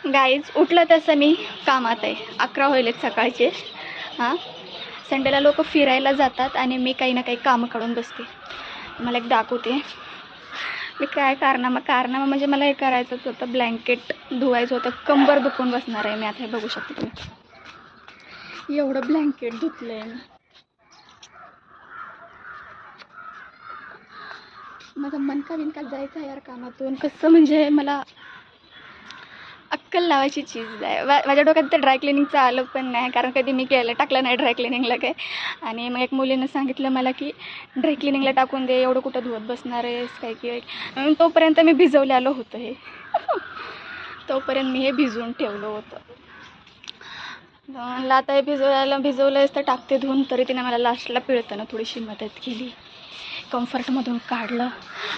Guys उठलं तसं मी कामात आहे. 11 होईलेत सकाळचे. हां, संडेला लोक फिरायला जातात आणि मी काही ना काही कामं काढून बसते. मला एक दाखवते मी काय कारनामा म्हणजे मला हे करायचंच होतं. ब्लँकेट धुवायचं होतं. कंबर दुखून बसणार आहे मी आता. हे बघू शकते तुम्ही. एवढं ब्लँकेट धुतलं आहे मी. माझा मनका बिनका जायचा यार कामातून. कसं म्हणजे मला अक्कल लावायची चीज आहे. माझ्या डोक्यात तर ड्राय क्लिनिंगचं आलं पण नाही, कारण कधी मी टाकलं नाही ड्राय क्लिनिंगला काय. आणि मग एक मुलीनं सांगितलं मला की ड्राय क्लिनिंगला टाकून दे, एवढं कुठं धुवत बसणार आहेस काय की. तोपर्यंत मी भिजवलेलं होतं हे. तोपर्यंत मी हे भिजवून ठेवलं होतं. म्हणलं आता हे भिजवलंयच तर टाकते धुवून. तरी तिने मला लास्टला पिळताना थोडीशी मदत केली, कम्फर्टमधून काढलं.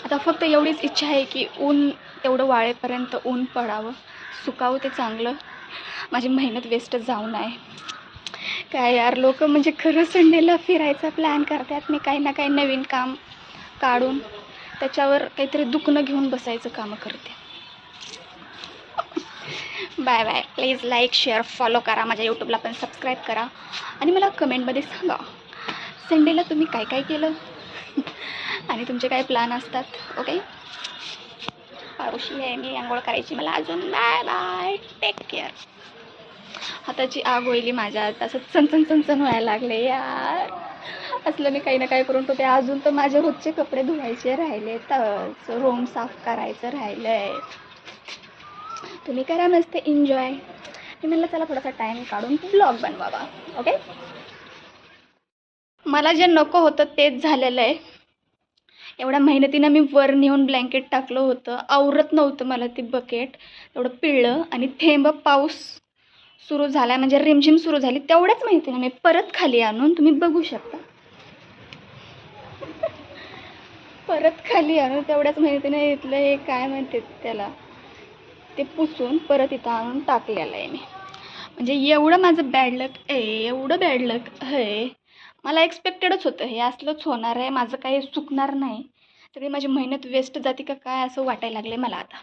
आता फक्त एवढीच इच्छा आहे की ऊन तेवढं वाळेपर्यंत ऊन पडावं, सुकावं ते चांगलं, माझी मेहनत वेस्ट जाऊ नये. काय यार, लोक म्हणजे खरं संडेला फिरायचा प्लॅन करतात. मी काही ना काही नवीन काम काढून त्याच्यावर काहीतरी दुखणं घेऊन बसायचं कामं करते. Bye bye. Please like, share, follow करा. माझ्या यूट्यूबला पण सबस्क्राईब करा. आणि मला कमेंटमध्ये सांगा संडेला तुम्ही काय काय केलं आणि तुमचे काय प्लॅन असतात. ओके, पारुशी आहे मी, आंघोळ करायची मला अजून. Bye bye, take care. हाताची आग होईली माझ्या. असं चणचण व्हायला लागले यार. असलं मी काही ना काही करून ठेवते. अजून तर माझे रोजचे कपडे धुवायचे राहिले, तर रूम साफ करायचं राहिलं आहे. तुम्ही करा मस्त एन्जॉय. मी म्हणलं चला थोडासा टाईम काढून ब्लॉग बनवावा. ओके, मला जे नको होतं तेच झालेलं आहे. एवढ्या मेहनतीनं मी वर नेऊन ब्लँकेट टाकलं होतं, आवरत नव्हतं मला ते बकेट. तेवढं पिळलं आणि थेंब पाऊस सुरू झाला, म्हणजे रिमझिम सुरू झाली. तेवढ्याच माहितीनं मी परत खाली आणून, तुम्ही बघू शकता, परत खाली आणून तेवढ्याच माहितीने इथलं हे काय म्हणतात त्याला, ते पुसून परत इथं आणून टाकलेलं आहे मी. म्हणजे एवढं माझं बॅड लक आहे, एवढं बॅड लक आहे. मला एक्सपेक्टेडच होतं हे असलंच होणार आहे, माझं काही चुकणार नाही. तरी माझी मेहनत वेस्ट जाते का काय असं वाटायला लागले मला आता.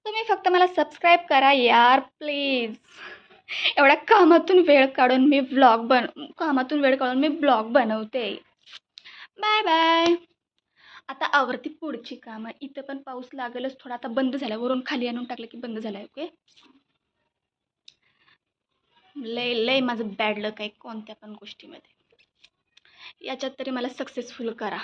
तुम्ही फक्त मला सबस्क्राईब करा यार प्लीज. एवढ्या कामातून वेळ काढून मी ब्लॉग बनवते. Bye bye. आता आवरती पुढची कामं. इथं पण पाऊस लागलच थोडा. आता बंद झाला, वरून खाली आणून टाकलं की बंद झालाय. ओके, लय माझं बॅड लक आहे कोणत्या पण गोष्टीमध्ये. याच्यात तरी मला सक्सेसफुल करा.